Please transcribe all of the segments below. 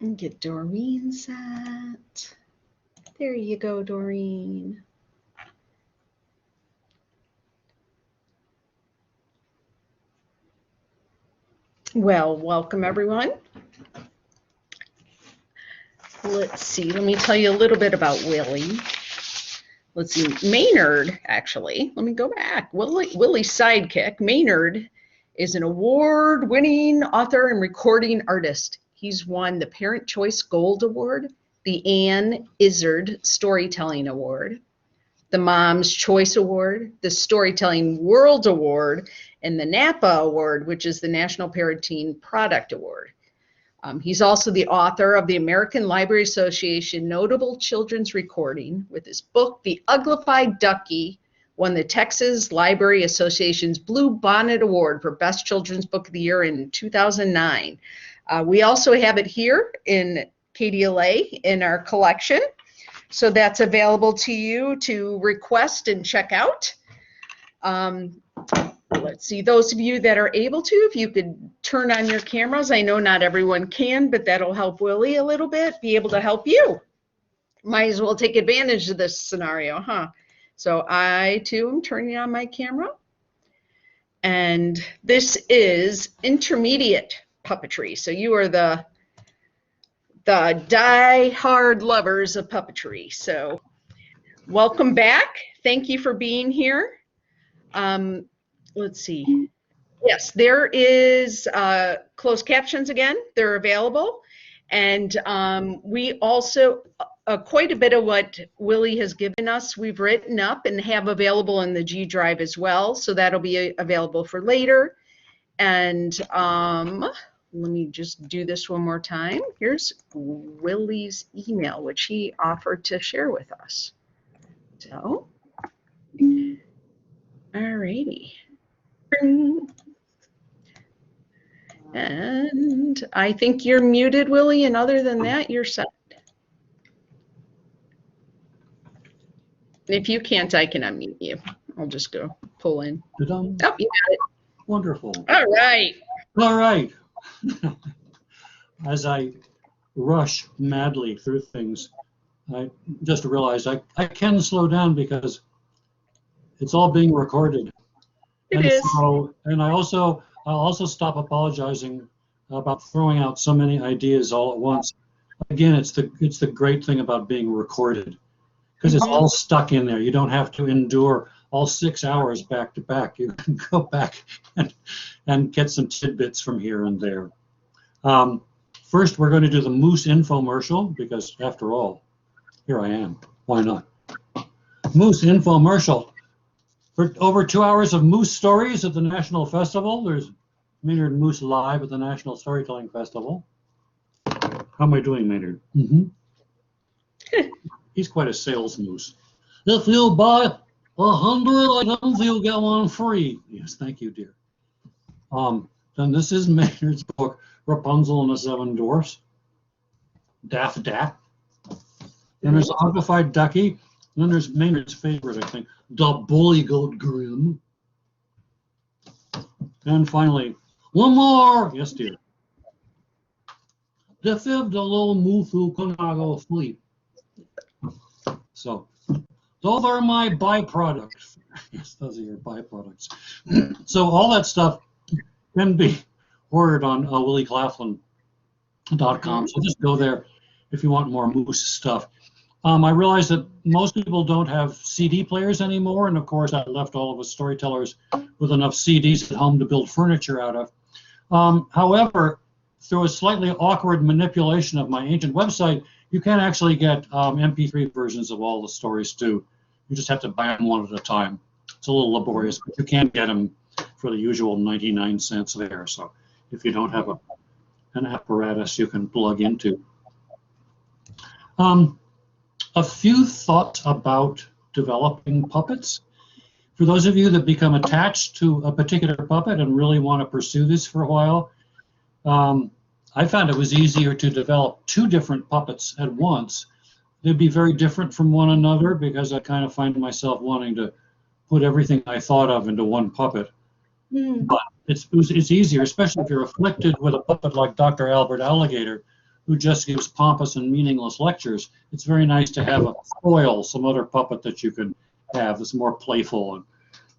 And get Doreen set. There you go, Doreen. Well, welcome everyone. Let's see, let me tell you a little bit about Willy. Let's see, Maynard, actually, let me go back. Willy's sidekick, Maynard, is an award-winning author and recording artist. He's won the Parent Choice Gold Award, the Ann Izzard Storytelling Award, the Mom's Choice Award, the Storytelling World Award, and the NAPA Award, which is the National Parenting Product Award. He's also the author of the American Library Association Notable Children's Recording. With his book, The Uglified Ducky, won the Texas Library Association's Blue Bonnet Award for Best Children's Book of the Year in 2009. We also have it here in KDLA in our collection. So that's available to you to request and check out. Let's see, those of you that are able to, if you could turn on your cameras. I know not everyone can, but that'll help Willy a little bit, be able to help you. Might as well take advantage of this scenario, huh? So I, too, am turning on my camera. And this is intermediate puppetry. So you are the die-hard lovers of puppetry. So welcome back. Thank you for being here. Let's see. Yes, there is closed captions again. They're available. And we also, quite a bit of what Willy has given us, we've written up and have available in the G Drive as well. So that'll be available for later. And let me just do this one more time. Here's Willy's email, which he offered to share with us. So, alrighty. And I think you're muted, Willy, and other than that, you're set. If you can't, I can unmute you. I'll just go pull in. Oh, you got it. Wonderful. All right. All right. As I rush madly through things, I just realized I can slow down because it's all being recorded. It is. So, and I'll also stop apologizing about throwing out so many ideas all at once. Again, it's the great thing about being recorded, because it's all stuck in there. You don't have to endure all 6 hours back to back. You can go back and get some tidbits from here and there. First, we're going to do the Moose infomercial, because after all, here I am. Why not? Moose infomercial. For over 2 hours of Moose stories at the National Festival. There's Maynard and Moose live at the National Storytelling Festival. How am I doing, Maynard? He's quite a sales moose. If you buy 100 items, you'll get one free. Yes, thank you, dear. Then this is Maynard's book, Rapunzel and the Seven Dwarfs. Daff Daff. Then there's Uglified Ducky. And then there's Maynard's favorite, I think, The Bully Goat Grim. And finally, one more. Yes, dear. The Fib, the Little Mufu Konago Fleet. So, those are my byproducts. Yes, those are your byproducts. So, all that stuff can be ordered on willyclaughlin.com. So, just go there if you want more Moose stuff. I realize that most people don't have CD players anymore, and of course I left all of us storytellers with enough CDs at home to build furniture out of. However, through a slightly awkward manipulation of my ancient website, you can actually get MP3 versions of all the stories too. You just have to buy them one at a time. It's a little laborious, but you can get them for the usual 99 cents there. So if you don't have an apparatus you can plug into. A few thoughts about developing puppets. For those of you that become attached to a particular puppet and really want to pursue this for a while, I found it was easier to develop 2 different puppets at once. They'd be very different from one another because I kind of find myself wanting to put everything I thought of into one puppet. But it's easier, especially if you're afflicted with a puppet like Dr. Albert Alligator, who just gives pompous and meaningless lectures. It's very nice to have a foil, some other puppet that you can have that's more playful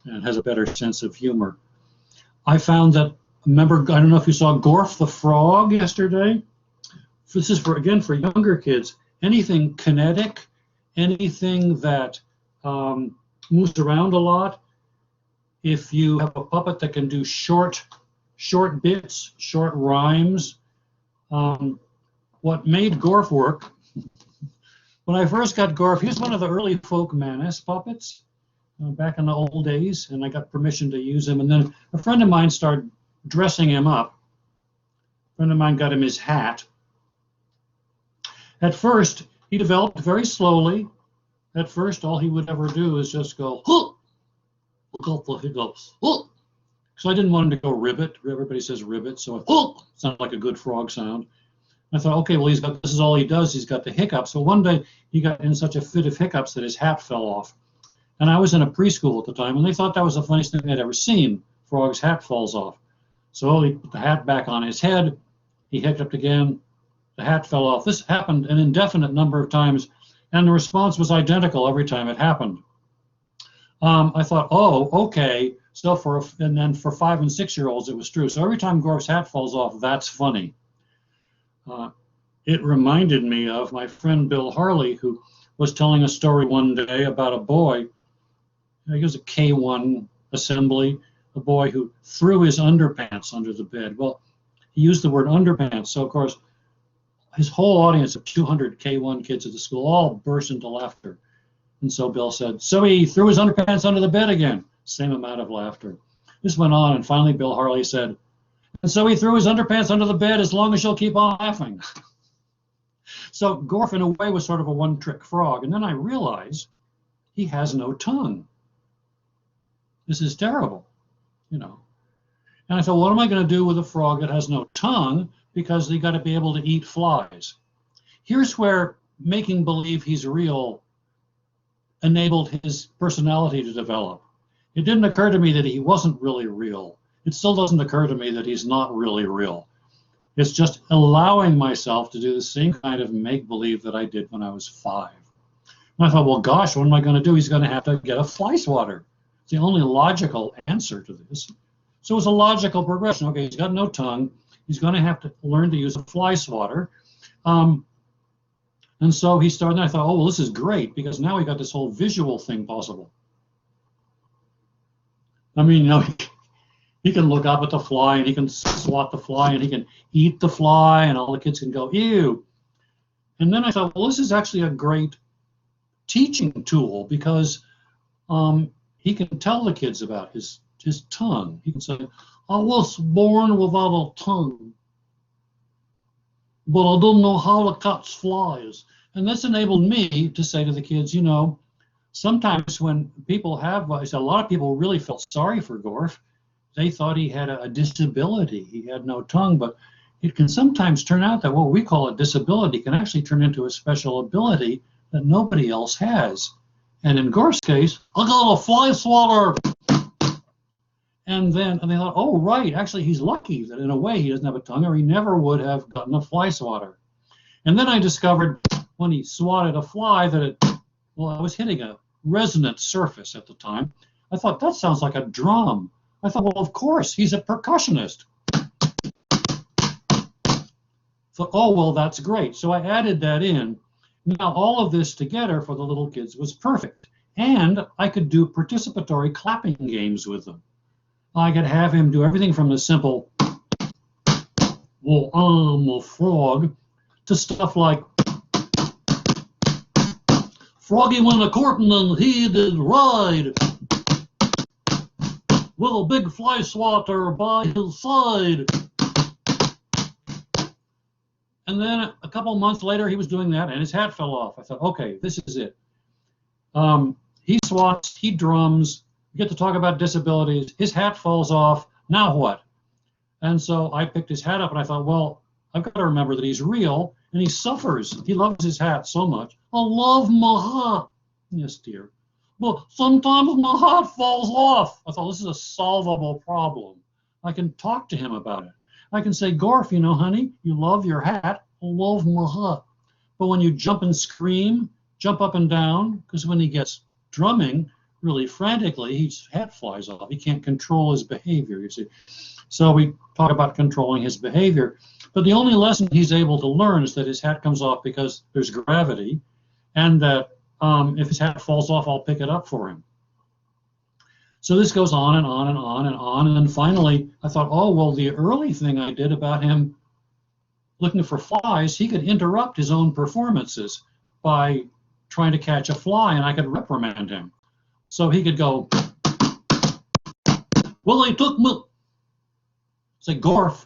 and has a better sense of humor. I found that, remember, I don't know if you saw Gorf the Frog yesterday. This is, again, for younger kids. Anything kinetic, anything that moves around a lot. If you have a puppet that can do short bits, short rhymes, what made Gorf work, when I first got Gorf, he was one of the early folk Manus puppets back in the old days, and I got permission to use him. And then a friend of mine started dressing him up. A friend of mine got him his hat. At first, he developed very slowly. At first, all he would ever do is just go, huh! He goes, huh! So I didn't want him to go ribbit. Everybody says ribbit, so oh, sounded like a good frog sound. I thought, okay, well, this is all he does. He's got the hiccups. So one day he got in such a fit of hiccups that his hat fell off. And I was in a preschool at the time, and they thought that was the funniest thing they'd ever seen. Frog's hat falls off. So he put the hat back on his head. He hiccuped again. The hat fell off. This happened an indefinite number of times, and the response was identical every time it happened. I thought, oh, okay. So and then for 5- and 6-year-olds, it was true. So every time Gorf's hat falls off, that's funny. It reminded me of my friend Bill Harley, who was telling a story one day about a boy. He was a K1 assembly, a boy who threw his underpants under the bed. Well, he used the word underpants. So, of course, his whole audience of 200 K1 kids at the school all burst into laughter. And so Bill said, so he threw his underpants under the bed again. Same amount of laughter. This went on, and finally Bill Harley said, and so he threw his underpants under the bed as long as you'll keep on laughing. So Gorf, in a way, was sort of a one-trick frog. And then I realized he has no tongue. This is terrible, you know. And I thought, what am I going to do with a frog that has no tongue? Because they got to be able to eat flies. Here's where making believe he's real enabled his personality to develop. It didn't occur to me that he wasn't really real. It still doesn't occur to me that he's not really real. It's just allowing myself to do the same kind of make-believe that I did when I was 5. And I thought, well, gosh, what am I going to do? He's going to have to get a fly swatter. It's the only logical answer to this. So it was a logical progression. Okay, he's got no tongue. He's going to have to learn to use a fly swatter. And so he started, and I thought, oh, well, this is great, because now we got this whole visual thing possible. I mean, you know, he can look up at the fly, and he can swat the fly, and he can eat the fly, and all the kids can go, ew. And then I thought, well, this is actually a great teaching tool, because he can tell the kids about his tongue. He can say, I was born without a tongue, but I don't know how to catch flies. And this enabled me to say to the kids, you know, sometimes when people have, a lot of people really felt sorry for Gorf. They thought he had a disability. He had no tongue, but it can sometimes turn out that what we call a disability can actually turn into a special ability that nobody else has. And in Gorf's case, I got a fly swatter. And they thought, oh, right, actually he's lucky that in a way he doesn't have a tongue, or he never would have gotten a fly swatter. And then I discovered when he swatted a fly that I was hitting a resonant surface at the time. I thought, that sounds like a drum. I thought, well, of course, he's a percussionist. Thought, oh, well, that's great. So I added that in. Now, all of this together for the little kids was perfect. And I could do participatory clapping games with them. I could have him do everything from the simple, well, I'm a frog, to stuff like, Froggy went a-courtin' and he did ride, with a big fly swatter by his side. And then a couple months later, he was doing that, and his hat fell off. I thought, okay, this is it. He swats, he drums, we get to talk about disabilities, his hat falls off, now what? And so I picked his hat up, and I thought, well, I've got to remember that he's real, and he suffers. He loves his hat so much. I love my hat. Yes, dear. But sometimes my hat falls off. I thought, this is a solvable problem. I can talk to him about it. I can say, Gorf, you know, honey, you love your hat. I love my hat. But when you jump and scream, jump up and down, because when he gets drumming really frantically, his hat flies off. He can't control his behavior, you see. So we talk about controlling his behavior. But the only lesson he's able to learn is that his hat comes off because there's gravity, and that if his hat falls off, I'll pick it up for him. So this goes on and on and on and on. And then finally, I thought, oh, well, the early thing I did about him looking for flies, he could interrupt his own performances by trying to catch a fly, and I could reprimand him. So he could go, well, I took me. Say, Gorf,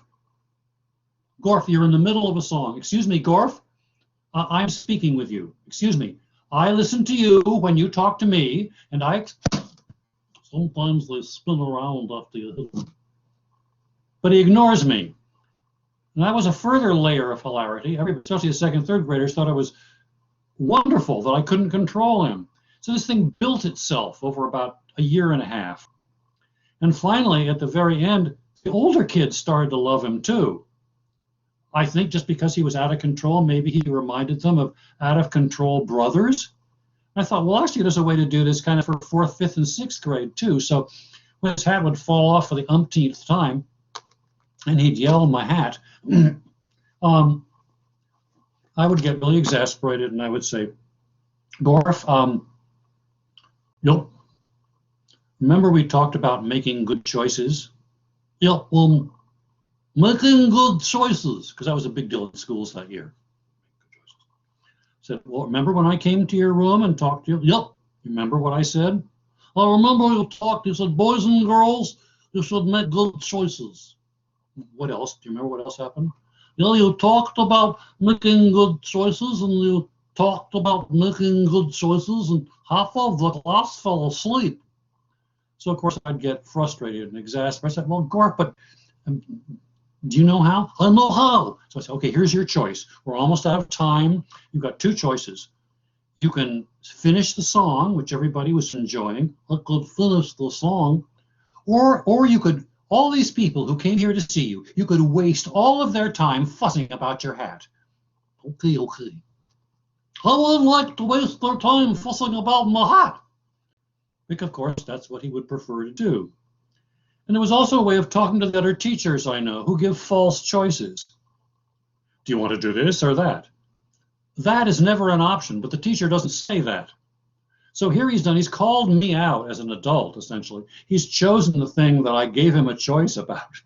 you're in the middle of a song. Excuse me, Gorf, I'm speaking with you. Excuse me. I listen to you when you talk to me, and sometimes they spin around after you hit them. But he ignores me. And that was a further layer of hilarity. Everybody, especially the second, third graders, thought it was wonderful that I couldn't control him. So this thing built itself over about a year and a half. And finally, at the very end, the older kids started to love him too. I think just because he was out of control, maybe he reminded them of out of control brothers. I thought, well, actually, there's a way to do this kind of for 4th, 5th, and 6th grade too. So when his hat would fall off for the umpteenth time, and he'd yell my hat, I would get really exasperated, and I would say, Gorf, remember we talked about making good choices? Yep, making good choices, because that was a big deal in schools that year. Said, well, remember when I came to your room and talked to you? Yep. Remember what I said? I remember you talked. You said, boys and girls, you should make good choices. What else? Do you remember what else happened? Yeah, you talked about making good choices, and you talked about making good choices, and half of the class fell asleep. So, of course, I'd get frustrated and exasperated. I said, well, Gorf, but do you know how? I know how. So I said, okay, here's your choice. We're almost out of time. You've got 2 choices. You can finish the song, which everybody was enjoying. I could finish the song. Or you could, all these people who came here to see you, you could waste all of their time fussing about your hat. Okay. I wouldn't like to waste their time fussing about my hat. Because, of course, that's what he would prefer to do. And there was also a way of talking to the other teachers I know who give false choices. Do you want to do this or that? That is never an option, but the teacher doesn't say that. So here he's called me out as an adult, essentially. He's chosen the thing that I gave him a choice about.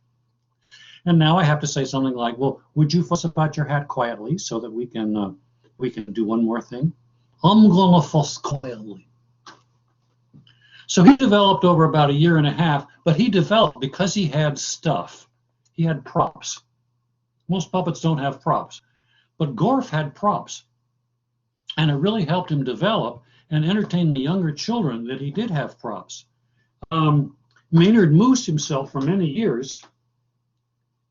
And now I have to say something like, well, would you fuss about your hat quietly so that we can do one more thing? I'm gonna fuss quietly. So he developed over about a year and a half, but he developed because he had stuff. He had props. Most puppets don't have props, but Gorf had props. And it really helped him develop and entertain the younger children that he did have props. Maynard Moose himself for many years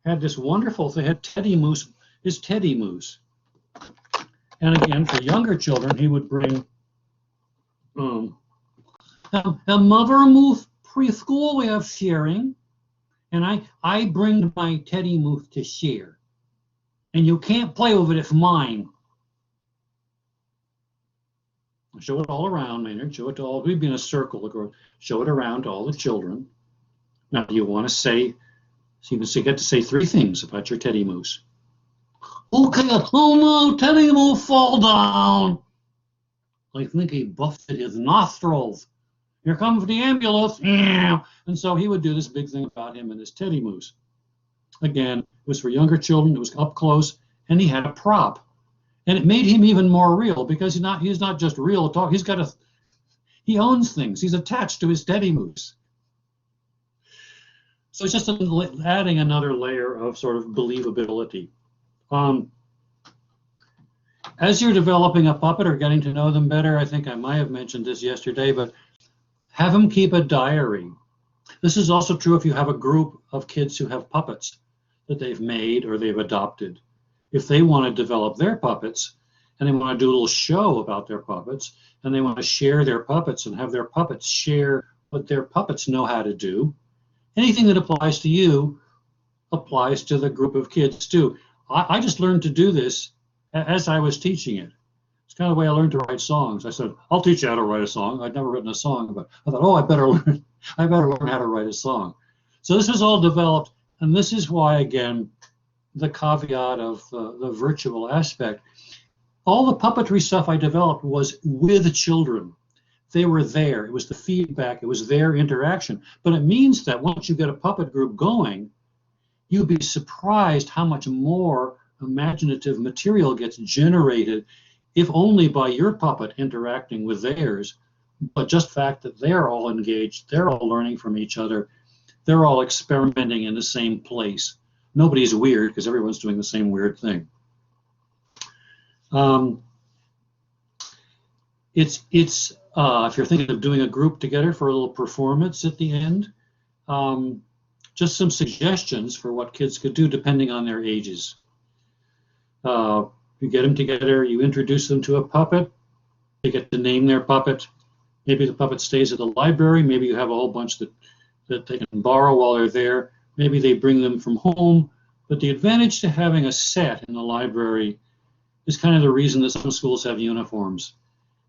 had this wonderful thing, had Teddy Moose, his Teddy Moose. And again, for younger children, he would bring a mother Moose preschool, we have sharing, and I bring my Teddy Moose to share. And you can't play with it, it's mine. Show it all around, Maynard. Show it to all. We'd be in a circle. Show it around to all the children. Now, do you want to say? So you get to say 3 things about your Teddy Moose. Okay. Oh no, Teddy Moose fall down. I think he busted his nostrils. Here comes the ambulance. And so he would do this big thing about him and his Teddy Moose. Again, it was for younger children. It was up close, and he had a prop. And it made him even more real because he's not just real talk. He owns things. He's attached to his Teddy Moose. So it's just adding another layer of sort of believability. As you're developing a puppet or getting to know them better, I think I might have mentioned this yesterday, but have them keep a diary. This is also true if you have a group of kids who have puppets that they've made or they've adopted. If they want to develop their puppets and they want to do a little show about their puppets and they want to share their puppets and have their puppets share what their puppets know how to do, anything that applies to you applies to the group of kids too. I just learned to do this as I was teaching it. It's kind of the way I learned to write songs. I said, I'll teach you how to write a song. I'd never written a song, but I thought, oh, I better learn how to write a song. So this was all developed, and this is why, again, the caveat of the virtual aspect. All the puppetry stuff I developed was with children. They were there. It was the feedback. It was their interaction. But it means that once you get a puppet group going, you'll be surprised how much more imaginative material gets generated, if only by your puppet interacting with theirs, but just the fact that they're all engaged, they're all learning from each other, they're all experimenting in the same place. Nobody's weird because everyone's doing the same weird thing. If you're thinking of doing a group together for a little performance at the end, just some suggestions for what kids could do depending on their ages. You get them together, you introduce them to a puppet, they get to name their puppet. Maybe the puppet stays at the library, maybe you have a whole bunch that they can borrow while they're there, maybe they bring them from home. But the advantage to having a set in the library is kind of the reason that some schools have uniforms.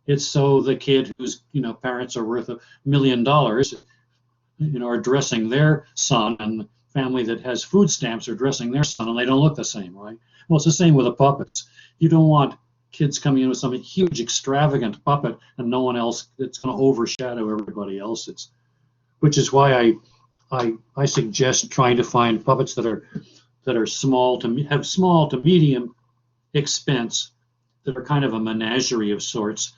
It's so the kid whose parents are worth $1 million, are dressing their son, and the family that has food stamps are dressing their son, and they don't look the same, right? Well, it's the same with the puppets. You don't want kids coming in with some huge, extravagant puppet and no one else that's going to overshadow everybody else's. Which is why I suggest trying to find puppets that are small to medium expense, that are kind of a menagerie of sorts,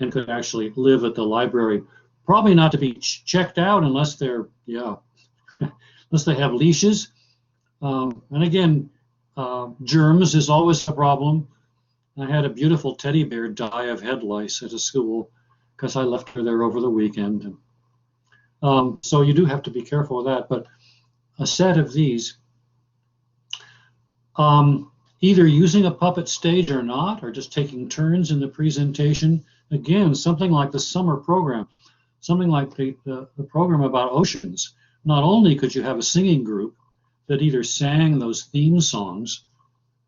and could actually live at the library. Probably not to be checked out unless they're unless they have leashes. And again, germs is always a problem. I had a beautiful teddy bear die of head lice at a school because I left her there over the weekend. So you do have to be careful of that. But a set of these, either using a puppet stage or not, or just taking turns in the presentation. Again, something like the summer program, something like the program about oceans. Not only could you have a singing group that either sang those theme songs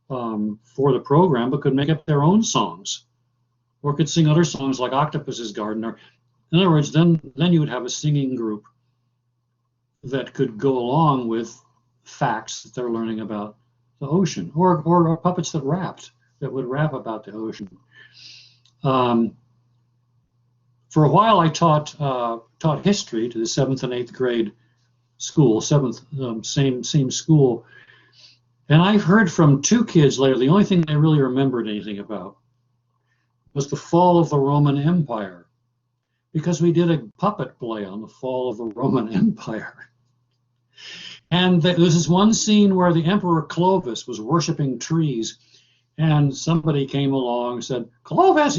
for the program, but could make up their own songs, or could sing other songs like Octopus's Garden. Or, in other words, then you would have a singing group that could go along with facts that they're learning about the ocean, or puppets that would rap about the ocean. For a while, I taught history to the 7th and 8th grade school, same school. And I've heard from 2 kids later, the only thing they really remembered anything about was the fall of the Roman Empire, because we did a puppet play on the fall of the Roman Empire. And there was this one scene where the Emperor Clovis was worshiping trees, and somebody came along and said, "Clovis,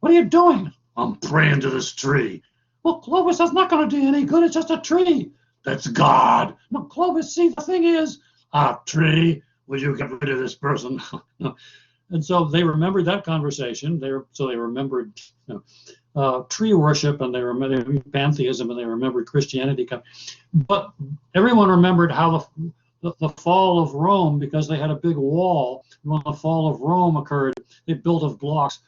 what are you doing?" "I'm praying to this tree." "Well, Clovis, that's not going to do you any good. It's just a tree." "That's God." "No, Clovis, see, the thing is, a tree, will you get rid of this person?" And so they remembered that conversation. They remembered tree worship, and they remembered pantheism, and they remembered Christianity. But everyone remembered how the fall of Rome, because they had a big wall. When the fall of Rome occurred, they built of blocks.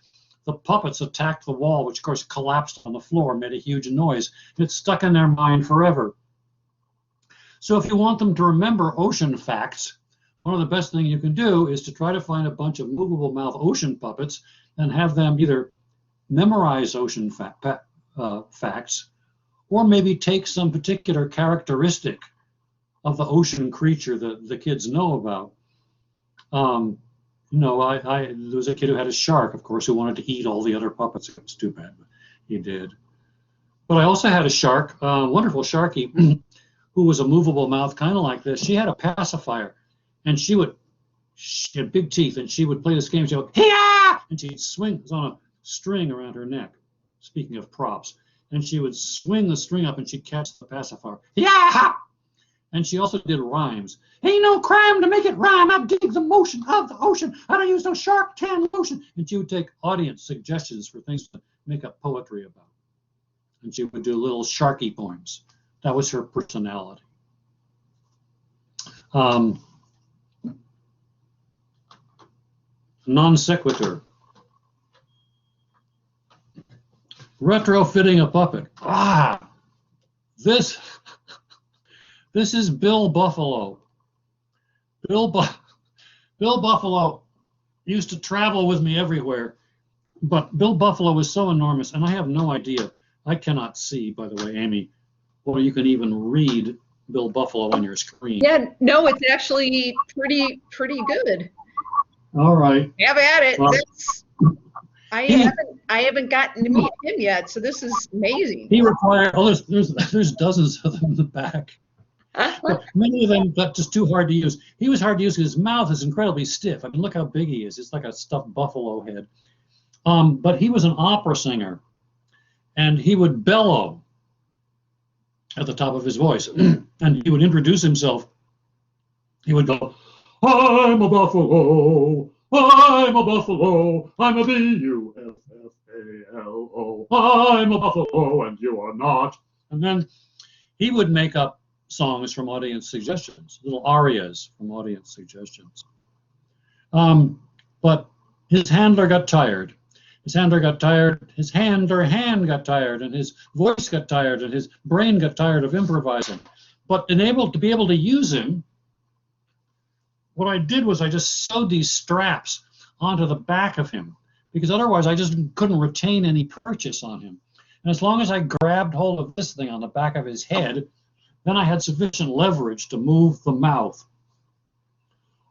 The puppets attacked the wall, which of course collapsed on the floor, made a huge noise. It stuck in their mind forever. So if you want them to remember ocean facts, one of the best things you can do is to try to find a bunch of movable mouth ocean puppets and have them either memorize ocean facts, or maybe take some particular characteristic of the ocean creature that the kids know about. There was a kid who had a shark, of course, who wanted to eat all the other puppets. It was too bad, but he did. But I also had a shark, wonderful sharky, who was a movable mouth, kind of like this. She had a pacifier, and she had big teeth, and she would play this game. She'd go, "Hiya!" And she'd swing. It was on a string around her neck, speaking of props. And she would swing the string up, and she'd catch the pacifier. "Yeah!" And she also did rhymes. "Ain't no crime to make it rhyme. I dig the motion of the ocean. I don't use no shark tan lotion." And she would take audience suggestions for things to make up poetry about. And she would do little sharky poems. That was her personality. Um, non sequitur. Retrofitting a puppet. This is Bill Buffalo. Bill Buffalo used to travel with me everywhere, but Bill Buffalo was so enormous, and I have no idea. I cannot see, by the way, Amy, or you can even read Bill Buffalo on your screen. Yeah, no, it's actually pretty good. All right. Have at it. Well, I haven't gotten to meet him yet, so this is amazing. He required. Oh, there's dozens of them in the back. But many of them got just too hard to use. He was hard to use because his mouth is incredibly stiff. I mean, look how big he is. It's like a stuffed buffalo head. But he was an opera singer, and he would bellow at the top of his voice, and he would introduce himself. He would go, "I'm a buffalo. I'm a buffalo. I'm a buffalo. I'm a buffalo, and you are not." And then he would make up songs from audience suggestions, little arias from audience suggestions. But his handler got tired. His hand got tired, and his voice got tired, and his brain got tired of improvising. But to be able to use him, what I did was I just sewed these straps onto the back of him, because otherwise I just couldn't retain any purchase on him. And as long as I grabbed hold of this thing on the back of his head, then I had sufficient leverage to move the mouth.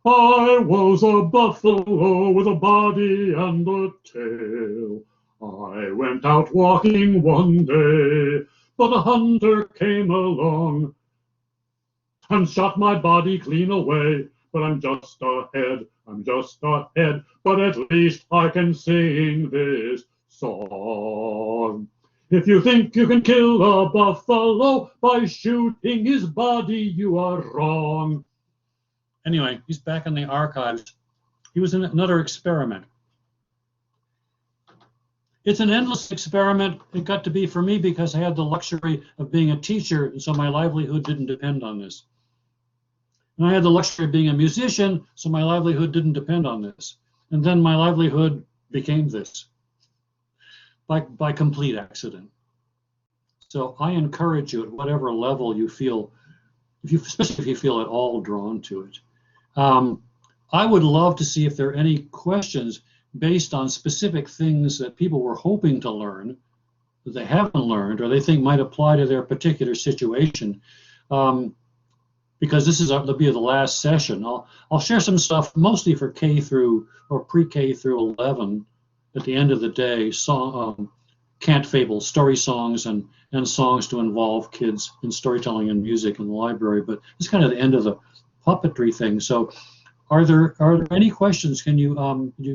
I was a buffalo with a body and a tail. I went out walking one day, but a hunter came along and shot my body clean away. But I'm just a head, but at least I can sing this song. If you think you can kill a buffalo by shooting his body, you are wrong. Anyway, he's back in the archives. He was in another experiment. It's an endless experiment. It got to be for me because I had the luxury of being a teacher, and so my livelihood didn't depend on this. And I had the luxury of being a musician, so my livelihood didn't depend on this. And then my livelihood became this by complete accident. So I encourage you at whatever level you feel, especially if you feel at all drawn to it. I would love to see if there are any questions based on specific things that people were hoping to learn that they haven't learned or they think might apply to their particular situation. Because this is will be the last session. I'll share some stuff mostly for K through or pre-K through 11 at the end of the day. Cant fables, story songs, and songs to involve kids in storytelling and music in the library. But it's kind of the end of the puppetry thing. So, are there any questions? Can you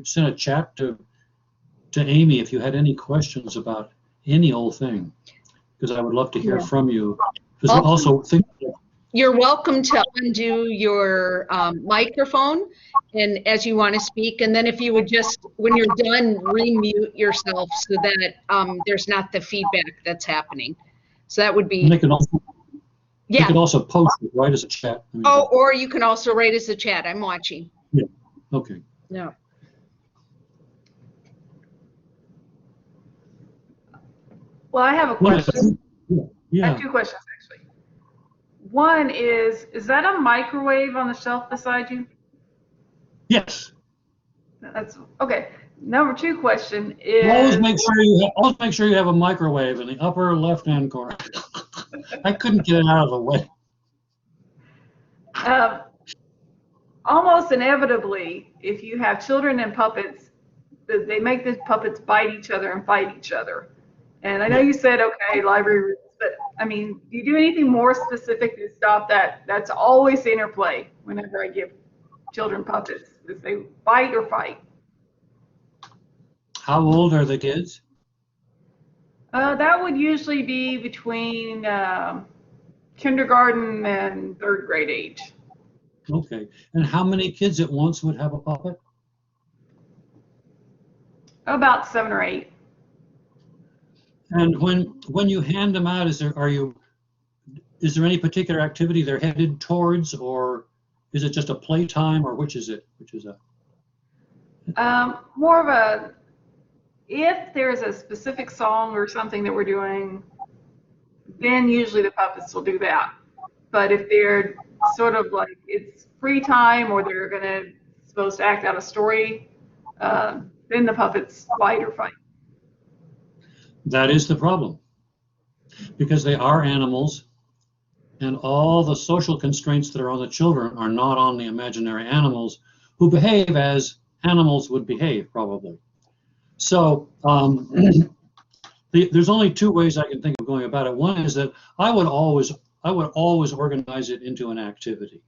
send a chat to Amy if you had any questions about any old thing? Because I would love to hear from you. Because we also think. You're welcome to undo your microphone and as you want to speak, and then if you would just, when you're done, remute yourself so that there's not the feedback that's happening. So that would be. And they can also post it right as a chat. Or you can also write as a chat. I'm watching. Yeah. Okay. Yeah. Well, I have a question. Yeah. I have two questions actually. One is that a microwave on the shelf beside you? Yes. That's okay. Number two question is. Always make sure you have a microwave in the upper left-hand corner. I couldn't get it out of the way. Almost inevitably, if you have children and puppets, they make the puppets bite each other and fight each other. And I know you said, okay, library rules, but I mean, do you do anything more specific to stop that? That's always the interplay whenever I give children puppets, is they bite or fight. How old are the kids? That would usually be between kindergarten and third grade age. Okay. And how many kids at once would have a puppet? About 7 or 8. And when you hand them out, is there any particular activity they're headed towards, or Is it just a playtime, or which is it? Which is a More of a, if there's a specific song or something that we're doing, then usually the puppets will do that. But if they're sort of like it's free time or they're supposed to act out a story, then the puppets fight or fight. That is the problem, because they are animals, and all the social constraints that are on the children are not on the imaginary animals, who behave as animals would behave, probably. So there's only two ways I can think of going about it. One is that I would always organize it into an activity,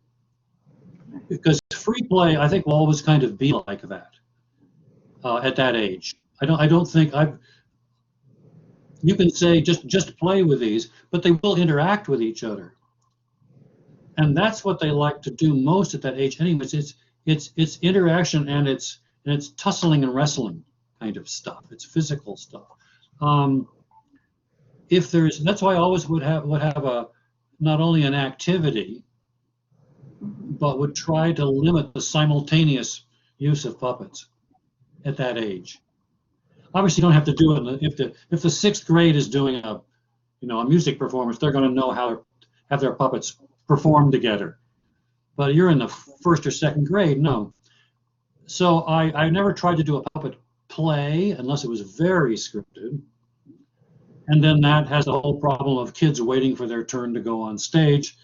because free play, I think, will always kind of be like that at that age. I don't think you can say just play with these, but they will interact with each other, and that's what they like to do most at that age. Anyways, it's interaction, and it's tussling and wrestling kind of stuff. It's physical stuff. That's why I always would have a not only an activity, but would try to limit the simultaneous use of puppets at that age. Obviously, you don't have to do it if the 6th grade is doing a music performance. They're going to know how to have their puppets perform together. But you're in the 1st or 2nd grade, no. So I never tried to do a puppet play unless it was very scripted. And then that has the whole problem of kids waiting for their turn to go on stage,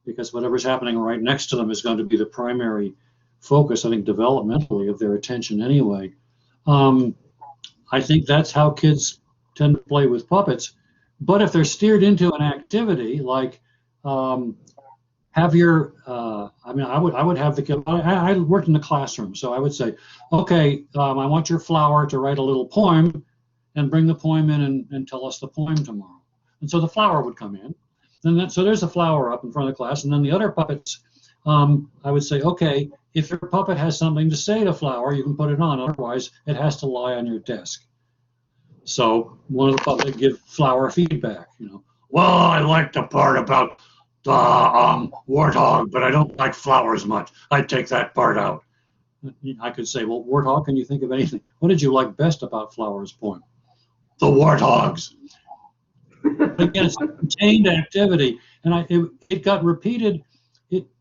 because whatever's happening right next to them is going to be the primary focus, I think, developmentally, of their attention anyway. I think that's how kids tend to play with puppets. But if they're steered into an activity like have your, I would have the kid. I worked in the classroom, so I would say, okay, I want your flower to write a little poem, and bring the poem in and tell us the poem tomorrow. And so the flower would come in, so there's a flower up in front of the class, and then the other puppets, I would say, okay, if your puppet has something to say to flower, you can put it on. Otherwise, it has to lie on your desk. So one of the puppets would give flower feedback. Well, I like the part about the warthog, but I don't like flowers much. I'd take that part out. I could say, well, warthog, can you think of anything? What did you like best about Flower's poem? The warthogs. Again, it's a contained activity, and it got repeated.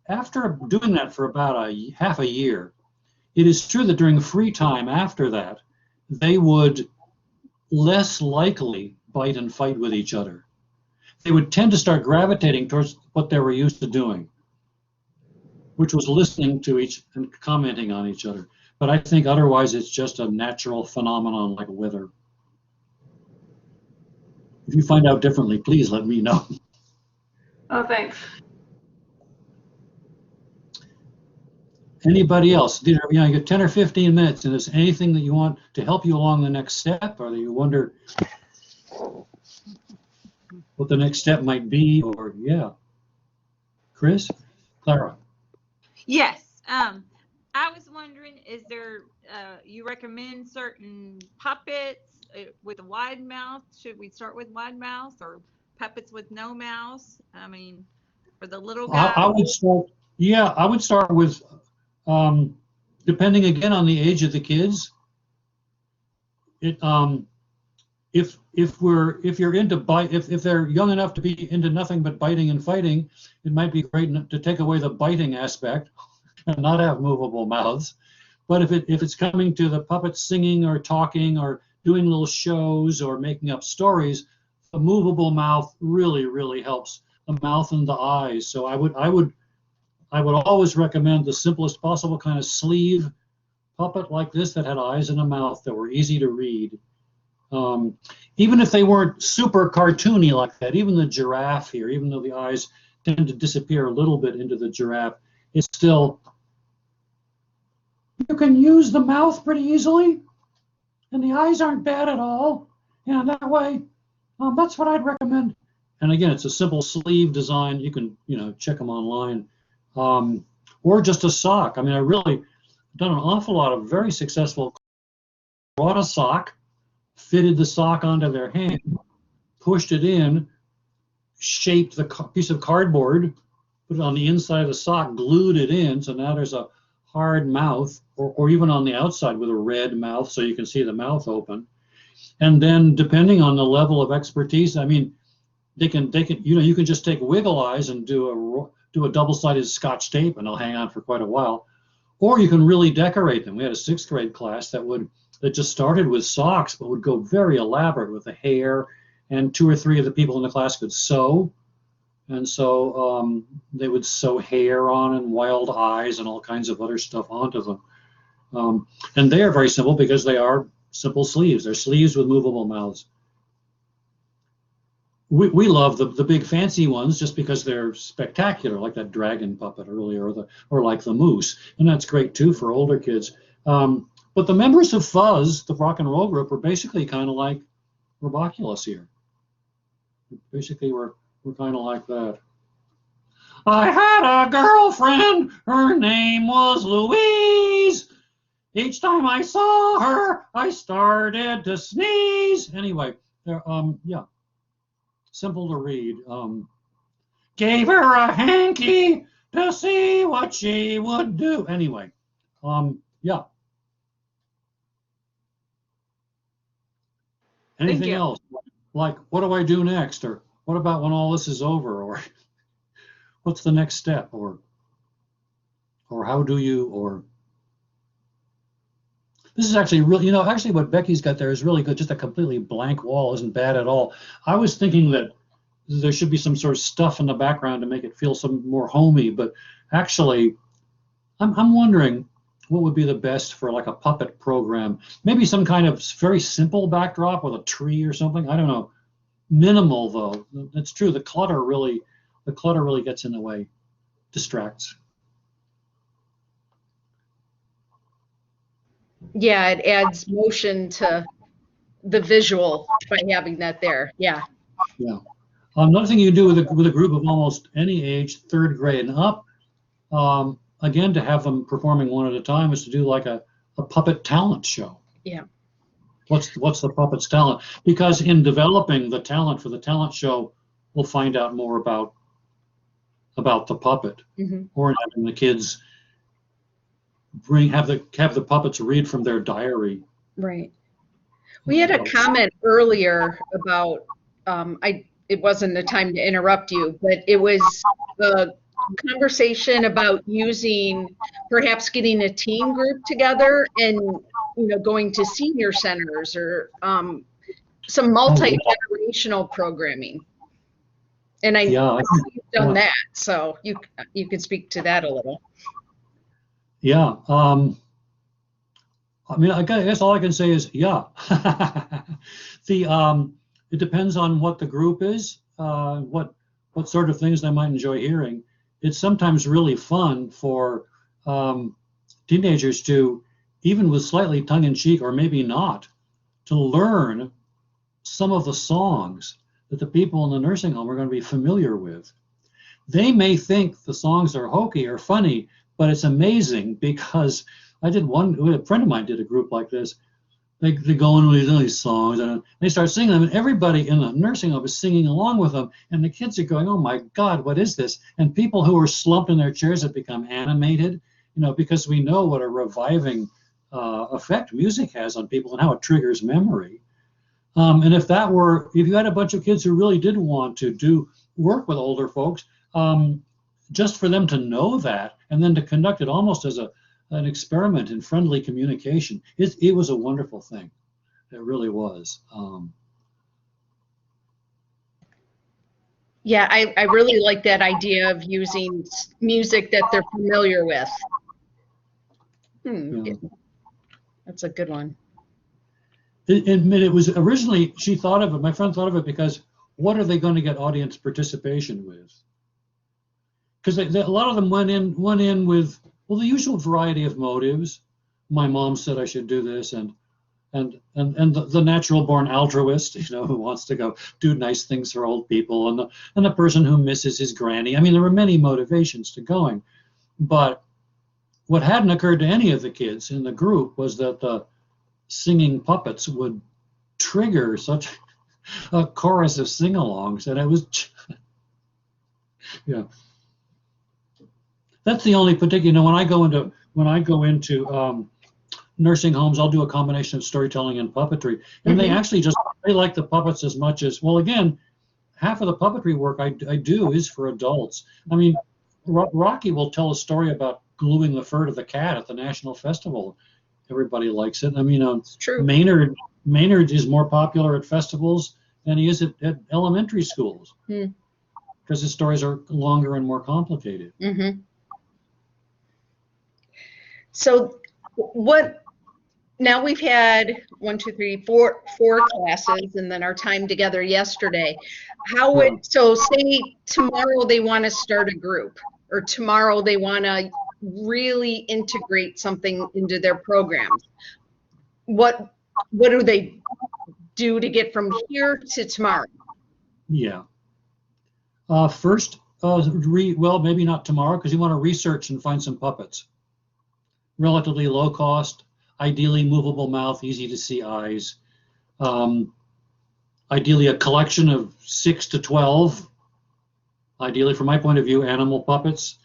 After doing that for about half a year, it is true that during free time after that, they would less likely bite and fight with each other. They would tend to start gravitating towards what they were used to doing, which was listening to each and commenting on each other. But I think otherwise it's just a natural phenomenon like weather. If you find out differently, please let me know. Oh, thanks. Anybody else? You get 10 or 15 minutes, and is anything that you want to help you along the next step, or that you wonder what the next step might be, or yeah. Chris? Clara? Yes. I was wondering, is there, you recommend certain puppets with a wide mouth? Should we start with wide mouth, or puppets with no mouth? I mean, for the little guy. I would start with, depending again on the age of the kids. If you're into bite, if they're young enough to be into nothing but biting and fighting, it might be great to take away the biting aspect and not have movable mouths. But if it's coming to the puppets singing or talking or doing little shows or making up stories, a movable mouth really helps the mouth and the eyes. So I would always recommend the simplest possible kind of sleeve puppet like this that had eyes and a mouth that were easy to read. Even if they weren't super cartoony like that, even the giraffe here, even though the eyes tend to disappear a little bit into the giraffe, it's still, you can use the mouth pretty easily, and the eyes aren't bad at all. And that way, that's what I'd recommend. And again, it's a simple sleeve design. You can, check them online. Or just a sock. I mean, I really done an awful lot of very successful, brought a sock, fitted the sock onto their hand, pushed it in, shaped the piece of cardboard put it on the inside of the sock, glued it in, so now there's a hard mouth, or even on the outside with a red mouth, so you can see the mouth open. And then depending on the level of expertise, I mean, they can, you can just take wiggle eyes and do a double-sided Scotch tape, and they'll hang on for quite a while. Or you can really decorate them. We had a 6th grade class that just started with socks, but would go very elaborate with the hair, and 2 or 3 of the people in the class could sew. And so they would sew hair on and wild eyes and all kinds of other stuff onto them. And they are very simple because they are simple sleeves. They're sleeves with movable mouths. We love the big fancy ones just because they're spectacular, like that dragon puppet earlier, or like the moose. And that's great too for older kids. But the members of Fuzz, the rock and roll group, are basically kind of like Roboculus here. Basically, we're kind of like that. I had a girlfriend, her name was Louise. Each time I saw her, I started to sneeze. Anyway, yeah, simple to read. Gave her a hanky to see what she would do. Anyway, yeah. Anything else? Like, what do I do next? Or what about when all this is over? Or what's the next step? Or how do you, or this is actually really, actually what Becky's got there is really good. Just a completely blank wall isn't bad at all. I was thinking that there should be some sort of stuff in the background to make it feel some more homey, but actually, I'm wondering what would be the best for like a puppet program. Maybe some kind of very simple backdrop with a tree or something. I don't know. Minimal though. It's true. The clutter really gets in the way, distracts. Yeah, it adds motion to the visual by having that there. Yeah. Yeah. Another thing you can do with a group of almost any age, 3rd grade and up, again, to have them performing one at a time, is to do like a puppet talent show. Yeah. What's the puppet's talent? Because in developing the talent for the talent show, we'll find out more about the puppet, or having the kids have the puppets read from their diary. Right. We had a comment earlier about it wasn't the time to interrupt you, but it was a conversation about perhaps getting a teen group together and going to senior centers or some multi-generational programming. And I know you've done that, so you can speak to that a little. Yeah. I mean, I guess all I can say is yeah. It depends on what the group is, what sort of things they might enjoy hearing. It's sometimes really fun for teenagers to, even with slightly tongue-in-cheek or maybe not, to learn some of the songs that the people in the nursing home are going to be familiar with. They may think the songs are hokey or funny, but it's amazing because a friend of mine did a group like this. They go in with these songs and they start singing them, and everybody in the nursing home is singing along with them, and the kids are going, "Oh my God, what is this?" And people who are slumped in their chairs have become animated, because we know what a reviving effect music has on people and how it triggers memory. And if you had a bunch of kids who really did want to work with older folks, just for them to know that and then to conduct it almost as an experiment in friendly communication, it was a wonderful thing. It really was. Yeah, I really like that idea of using music that they're familiar with. Yeah. That's a good one. It was originally, my friend thought of it because what are they going to get audience participation with? Because a lot of them went in with, well, the usual variety of motives. My mom said I should do this, and the natural born altruist, who wants to go do nice things for old people, and the person who misses his granny. I mean, there were many motivations to going, but what hadn't occurred to any of the kids in the group was that the singing puppets would trigger such a chorus of sing-alongs, and it was, yeah. That's the only particular, you know, when I go into nursing homes, I'll do a combination of storytelling and puppetry, and they actually they like the puppets as much as, well, again, half of the puppetry work I do is for adults. I mean, Rocky will tell a story about gluing the fur to the cat at the national festival. Everybody likes it. I mean, It's true. Maynard is more popular at festivals than he is at elementary schools because his stories are longer and more complicated. So what, now we've had 1, 2, 3, 4 classes, and then our time together yesterday. How would, so say tomorrow they want to start a group, or tomorrow they want to really integrate something into their programs. What do they do to get from here to tomorrow? Yeah. First, well, maybe not tomorrow, because you want to research and find some puppets. Relatively low cost, ideally movable mouth, easy to see eyes. Ideally a collection of 6 to 12. Ideally, from my point of view, animal puppets.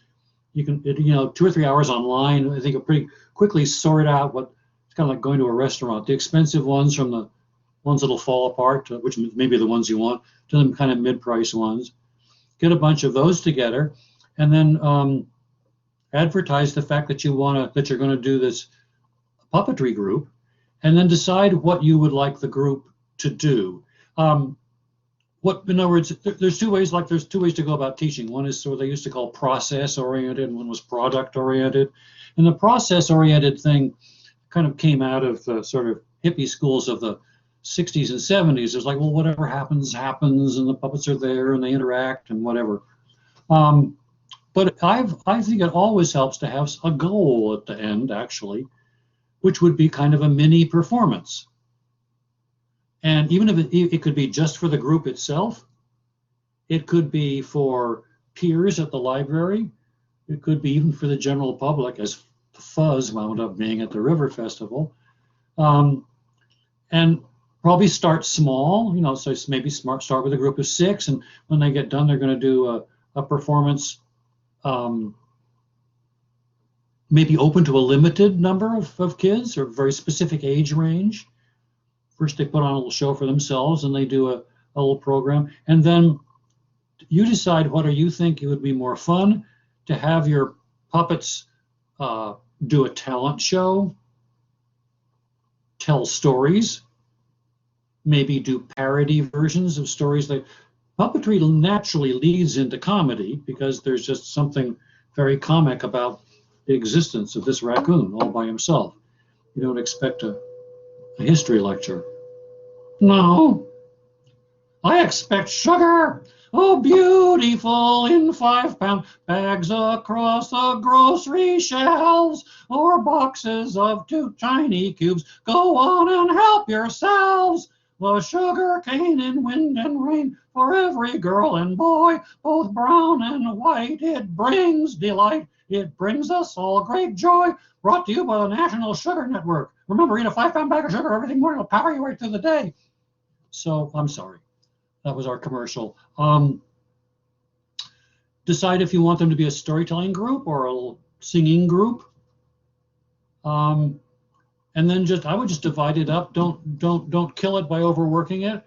You can, 2 or 3 hours online, I think, will pretty quickly sort out what, it's kind of like going to a restaurant. The expensive ones from the ones that'll fall apart, which may be the ones you want, to them kind of mid-price ones. Get a bunch of those together, and then advertise the fact that you're going to do this puppetry group, and then decide what you would like the group to do. In other words, there's two ways to go about teaching. One is what they used to call process oriented, and one was product oriented. And the process oriented thing kind of came out of the sort of hippie schools of the 60s and 70s. It's like, well, whatever happens, happens, and the puppets are there and they interact and whatever. But I think it always helps to have a goal at the end, actually, which would be kind of a mini performance. And even if it could be just for the group itself, it could be for peers at the library, it could be even for the general public, as Fuzz wound up being at the River Festival. And probably start small, so maybe start with a group of 6, and when they get done, they're going to do a performance maybe open to a limited number of kids or very specific age range. First, they put on a little show for themselves, and they do a little program. And then you decide whether you think it would be more fun to have your puppets do a talent show, tell stories, maybe do parody versions of stories. Puppetry naturally leads into comedy because there's just something very comic about the existence of this raccoon all by himself. You don't expect a history lecture. No, I expect sugar, oh beautiful, in 5-pound bags across the grocery shelves, or boxes of 2 tiny cubes. Go on and help yourselves. The sugar cane in wind and rain for every girl and boy, both brown and white. It brings delight. It brings us all great joy. Brought to you by the National Sugar Network. Remember, eat a 5-pound bag of sugar every morning. It'll power you right through the day. So, I'm sorry. That was our commercial. Decide if you want them to be a storytelling group or a singing group. And then I would just divide it up. Don't kill it by overworking it.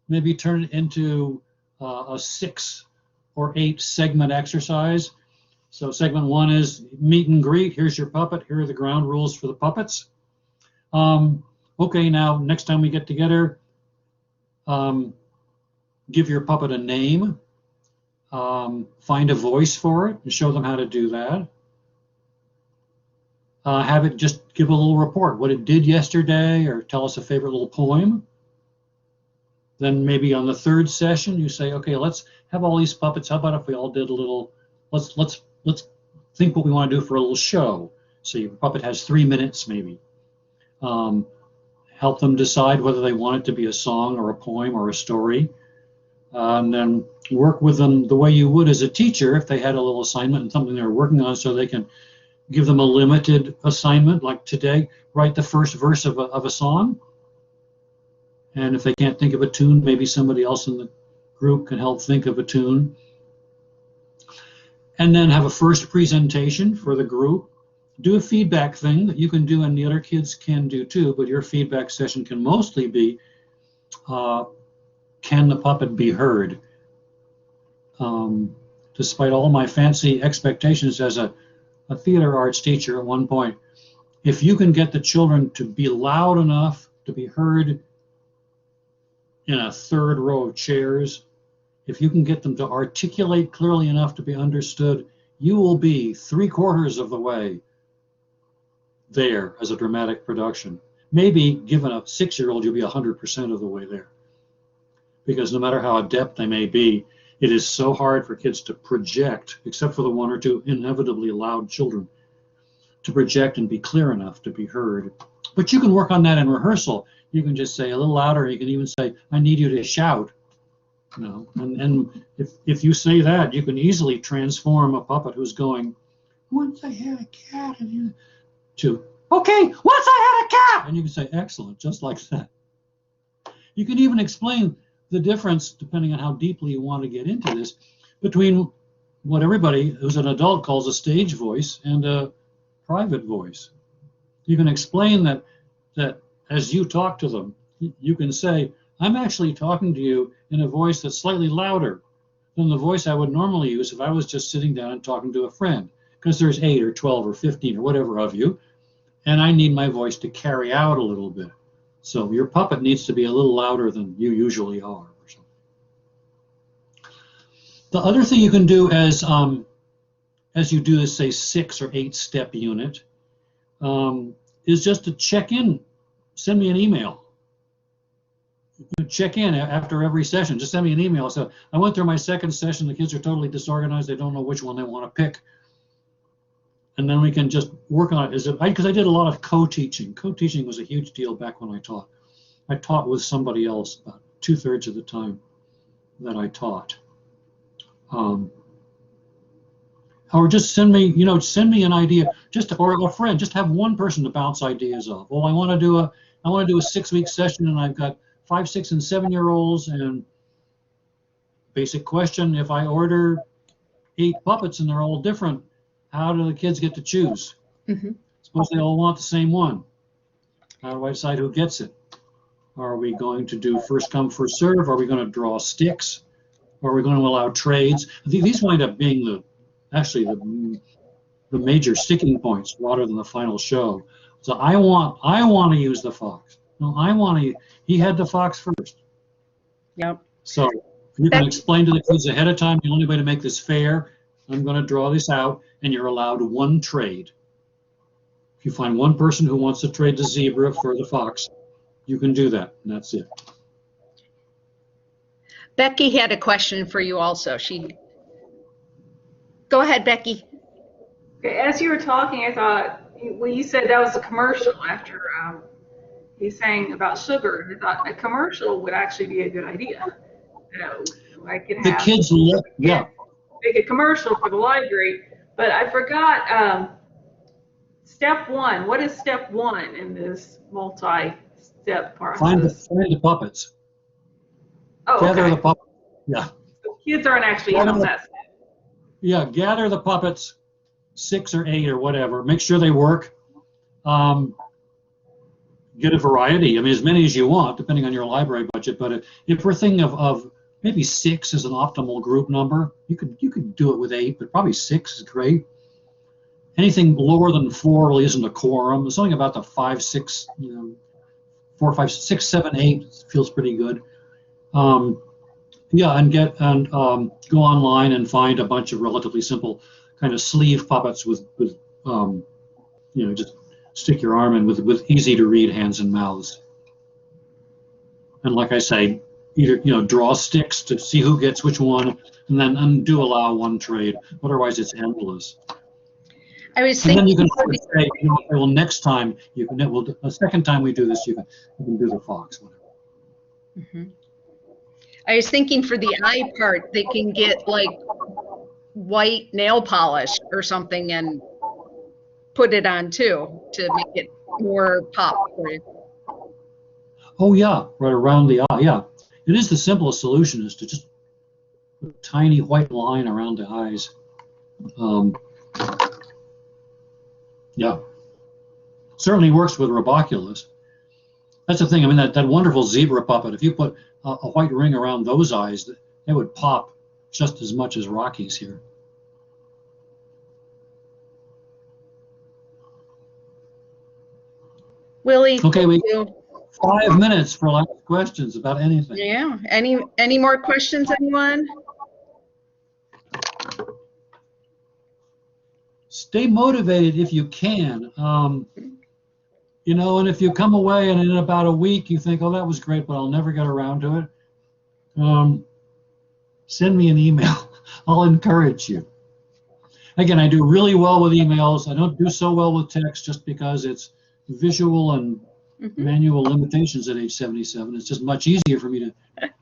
Maybe turn it into a 6 or 8 segment exercise. So segment 1 is meet and greet. Here's your puppet. Here are the ground rules for the puppets. Okay, now next time we get together, give your puppet a name. Find a voice for it and show them how to do that. Have it just give a little report, what it did yesterday, or tell us a favorite little poem. Then maybe on the 3rd session, you say, okay, let's have all these puppets. How about if we all did a little, let's think what we want to do for a little show. So your puppet has 3 minutes maybe. Help them decide whether they want it to be a song or a poem or a story. And then work with them the way you would as a teacher if they had a little assignment and something they're working on, so they can give them a limited assignment, like today, write the first verse of a song. And if they can't think of a tune, maybe somebody else in the group can help think of a tune. and then have a first presentation for the group. Do a feedback thing that you can do and the other kids can do too, but your feedback session can mostly be, can the puppet be heard? Despite all my fancy expectations as a theater arts teacher at one point, if you can get the children to be loud enough to be heard in a third row of chairs, if you can get them to articulate clearly enough to be understood, you will be 3/4 of the way there as a dramatic production. Maybe given a 6-year-old, you'll be 100% of the way there. Because no matter how adept they may be, it is so hard for kids to project, except for the 1 or 2 inevitably loud children, to project and be clear enough to be heard. But you can work on that in rehearsal. You can just say a little louder. You can even say, I need you to shout. You know, and if you say that, you can easily transform a puppet who's going, once I had a cat, to, okay, once I had a cat, and you can say, excellent, just like that. You can even explain the difference, depending on how deeply you want to get into this, between what everybody who's an adult calls a stage voice and a private voice. You can explain that as you talk to them, you can say, I'm actually talking to you in a voice that's slightly louder than the voice I would normally use if I was just sitting down and talking to a friend, because there's 8 or 12 or 15 or whatever of you, and I need my voice to carry out a little bit. So your puppet needs to be a little louder than you usually are. Or something. The other thing you can do as you do this, say, 6 or 8 step unit, is just to check in. Send me an email. Check in after every session. Just send me an email. So I went through my second session. The kids are totally disorganized. They don't know which one they want to pick. And then we can just work on it. Because I did a lot of co-teaching. Co-teaching was a huge deal back when I taught. I taught with somebody else about 2/3 of the time that I taught. Or just send me an idea, or a friend. Just have one person to bounce ideas off. Well, I want to do a 6-week session, and I've got 5, 6, and 7-year-olds. And basic question: if I order 8 puppets and they're all different, how do the kids get to choose? Mm-hmm. Suppose they all want the same one. How do I decide who gets it? Are we going to do first come, first serve? Are we going to draw sticks? Are we going to allow trades? These wind up being the major sticking points rather than the final show. So I want to use the fox. No, he had the fox first. Yep. So you can explain to the kids ahead of time, the only way to make this fair, I'm going to draw this out, and you're allowed 1 trade. If you find one person who wants to trade the zebra for the fox, you can do that, and that's it. Becky had a question for you also. Go ahead, Becky. Okay, as you were talking, I thought, when you said that was a commercial after he's saying about sugar, I thought a commercial would actually be a good idea. You know, I could have The kids love, yeah. make a commercial for the library, but I forgot step 1. What is step 1 in this multi-step process? Find the puppets. Oh, Gather okay. the puppets. Yeah. So kids aren't actually in on that step. Yeah, gather the puppets, 6 or 8 or whatever. Make sure they work. Get a variety. I mean, as many as you want, depending on your library budget. But if we're thinking of maybe 6 as an optimal group number, you could do it with 8, but probably 6 is great. Anything lower than 4 really isn't a quorum. There's something about the 5, 6, 4, 5, 6, 7, 8 feels pretty good. Yeah, and go online and find a bunch of relatively simple kind of sleeve puppets with just stick your arm in with easy to read hands and mouths. And like I say, either draw sticks to see who gets which one, and then do allow 1 trade. Otherwise, it's endless. I was And then thinking. you can say, well, next time the second time we do this, you can do the fox, whatever. Mm-hmm. I was thinking for the eye part, they can get like white nail polish or something and put it on too to make it more pop for you. Oh yeah, right around the eye. Yeah, it is the simplest solution, is to just put a tiny white line around the eyes. Um, yeah, certainly works with Roboculus. That's the thing. I mean, that wonderful zebra puppet, if you put a white ring around those eyes, they would pop just as much as Rocky's here. Willie, Okay, thank you. 5 minutes for last questions about anything. Yeah. Any more questions, anyone? Stay motivated if you can. You know, and if you come away and in about a week you think, oh, that was great, but I'll never get around to it, send me an email. I'll encourage you. Again, I do really well with emails. I don't do so well with text just because it's visual and manual limitations at age 77. It's just much easier for me to,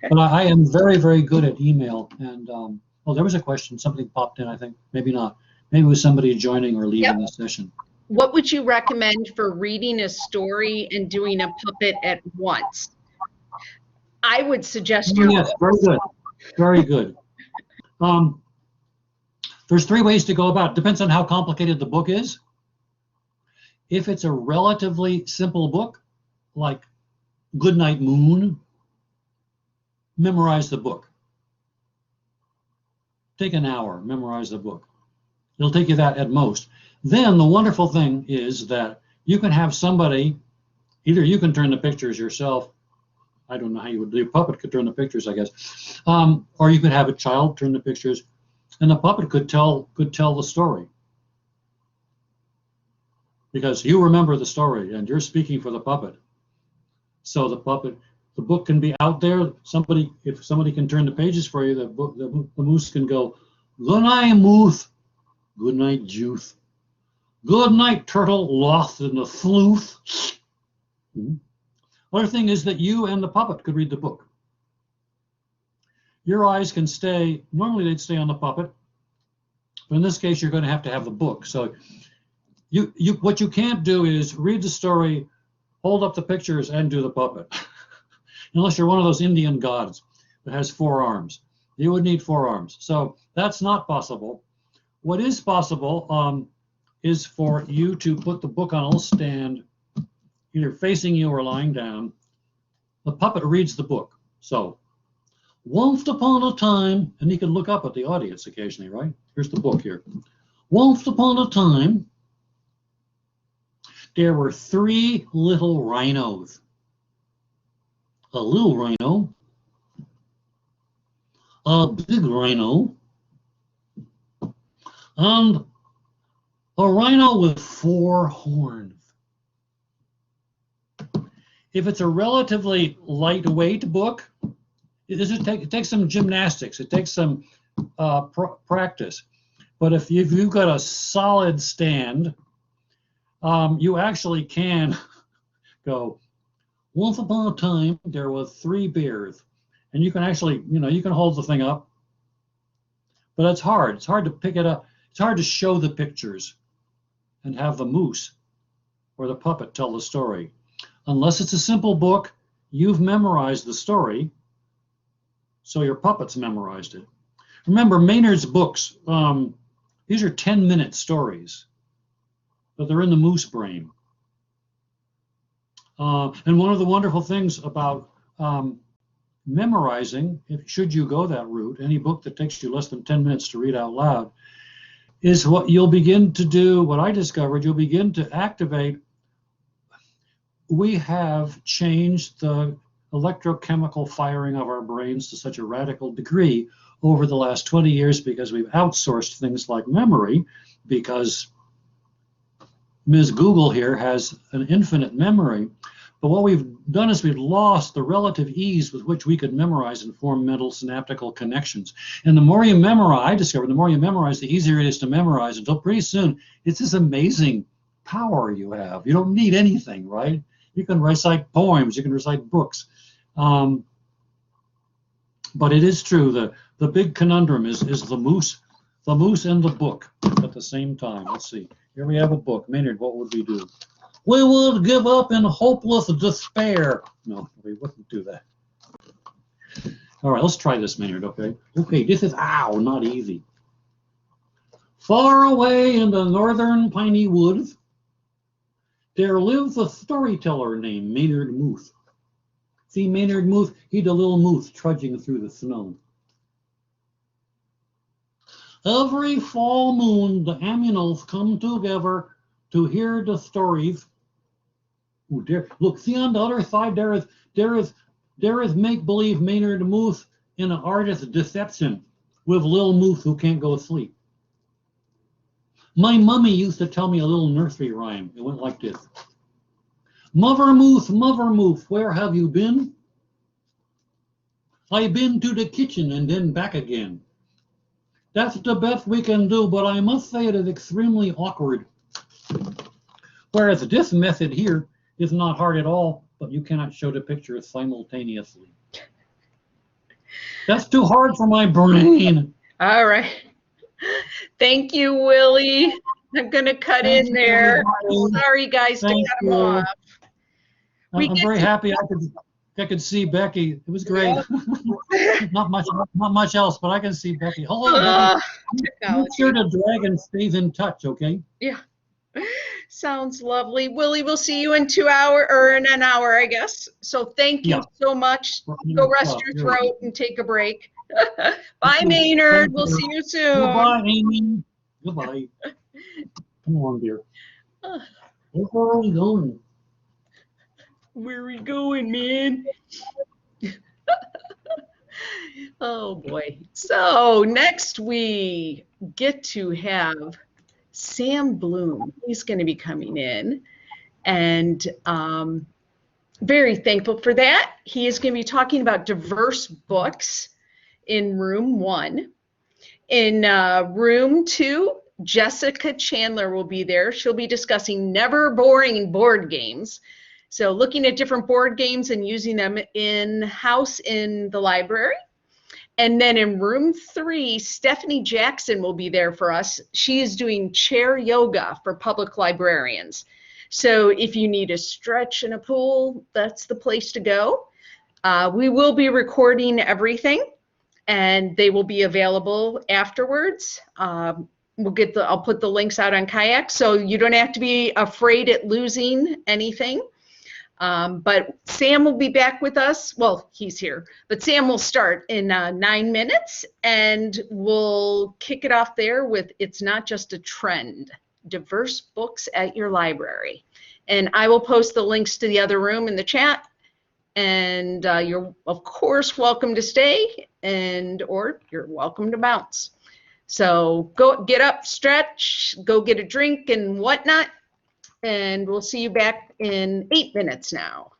but I am very, very good at email. And, oh, there was a question. Something popped in, I think. Maybe not. Maybe it was somebody joining or leaving the session. What would you recommend for reading a story and doing a puppet at once? I would suggest Yes, very good. Very good. There's 3 ways to go about it. Depends on how complicated the book is. If it's a relatively simple book, like Goodnight Moon, memorize the book. Take an hour, memorize the book. It'll take you that at most. Then the wonderful thing is that you can have somebody, either you can turn the pictures yourself. I don't know how you would do. Puppet could turn the pictures, I guess. Or you could have a child turn the pictures, and the puppet could tell the story. Because you remember the story and you're speaking for the puppet. So the book can be out there. If somebody can turn the pages for you, the moose can go, good night, moose. Good night, Juth. Good night, turtle, loth in the floof. Other thing is that you and the puppet could read the book. Your eyes can stay, normally they'd stay on the puppet, but in this case you're going to have the book. So what you can't do is read the story, hold up the pictures, and do the puppet. Unless you're one of those Indian gods that has 4 arms. You would need 4 arms. So that's not possible. What is possible is for you to put the book on a little stand, either facing you or lying down. The puppet reads the book. So, once upon a time, and you can look up at the audience occasionally, right? Here's the book here. Once upon a time, there were 3 little rhinos. A little rhino, a big rhino, and a rhino with 4 horns. If it's a relatively lightweight book, it takes some gymnastics. It takes some practice. But if you've got a solid stand, you actually can go, once upon a time, there were 3 bears. And you can actually, you can hold the thing up. But it's hard. It's hard to pick it up. It's hard to show the pictures and have the moose or the puppet tell the story. Unless it's a simple book, you've memorized the story, so your puppet's memorized it. Remember, Maynard's books, these are 10-minute stories, but they're in the moose brain. And one of the wonderful things about memorizing, should you go that route, any book that takes you less than 10 minutes to read out loud, is what you'll begin to do, what I discovered, you'll begin to activate. We have changed the electrochemical firing of our brains to such a radical degree over the last 20 years because we've outsourced things like memory, because Ms. Google here has an infinite memory. But what we've done is we've lost the relative ease with which we could memorize and form mental synaptical connections. And the more you memorize, I discovered, the more you memorize, the easier it is to memorize, until pretty soon it's this amazing power you have. You don't need anything, right? You can recite poems, you can recite books. But it is true, the big conundrum is the moose and the book at the same time. Let's see, here we have a book. Maynard, what would we do? We would give up in hopeless despair. No, we wouldn't do that. All right, let's try this, Maynard, okay? Okay, this is, not easy. Far away in the northern piney woods, there lives a storyteller named Maynard Moose. See Maynard Moose? He's a little moose trudging through the snow. Every fall moon, the aminals come together to hear the stories. Ooh, look, see on the other side, there is make-believe Maynard Moose in an artist's deception with little moose who can't go to sleep. My mummy used to tell me a little nursery rhyme. It went like this. Mother Moose, where have you been? I've been to the kitchen and then back again. That's the best we can do, but I must say it is extremely awkward. Whereas this method here is not hard at all, but you cannot show the pictures simultaneously. That's too hard for my brain. All right. Thank you, Willie. I'm going to cut in there. Sorry, guys, to cut them off. I'm very happy I could see Becky. It was great. not much else, but I can see Becky. Hello, Becky. Make sure the dragon stays in touch, okay? Yeah. Sounds lovely. Willie, we'll see you in 2 hours, or in an hour, I guess. So thank you so much. Go rest your throat and take a break. Bye, Maynard. We'll see you soon. Goodbye, Amy. Goodbye. Come on, dear. Where are we going? Where are we going, man? Oh, boy. So next we get to have Sam Bloom. He's going to be coming in, and very thankful for that. He is going to be talking about diverse books in room 1. In room 2, Jessica Chandler will be there. She'll be discussing never boring board games. So looking at different board games and using them in-house in the library. And then in room 3, Stephanie Jackson will be there for us. She is doing chair yoga for public librarians. So if you need a stretch and a pull, that's the place to go. We will be recording everything, and they will be available afterwards. I'll put the links out on Kayak, so you don't have to be afraid at losing anything. But Sam will be back with us. Well, he's here, but Sam will start in 9 minutes, and we'll kick it off there with It's Not Just a Trend, Diverse Books at Your Library. And I will post the links to the other room in the chat, and you're, of course, welcome to stay, or you're welcome to bounce. So go get up, stretch, go get a drink and whatnot. And we'll see you back in 8 minutes now.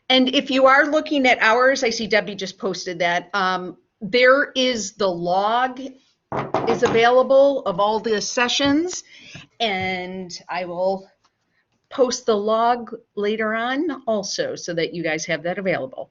And if you are looking at ours, I see Debbie just posted that. There is the log is available of all the sessions, and I will post the log later on also so that you guys have that available.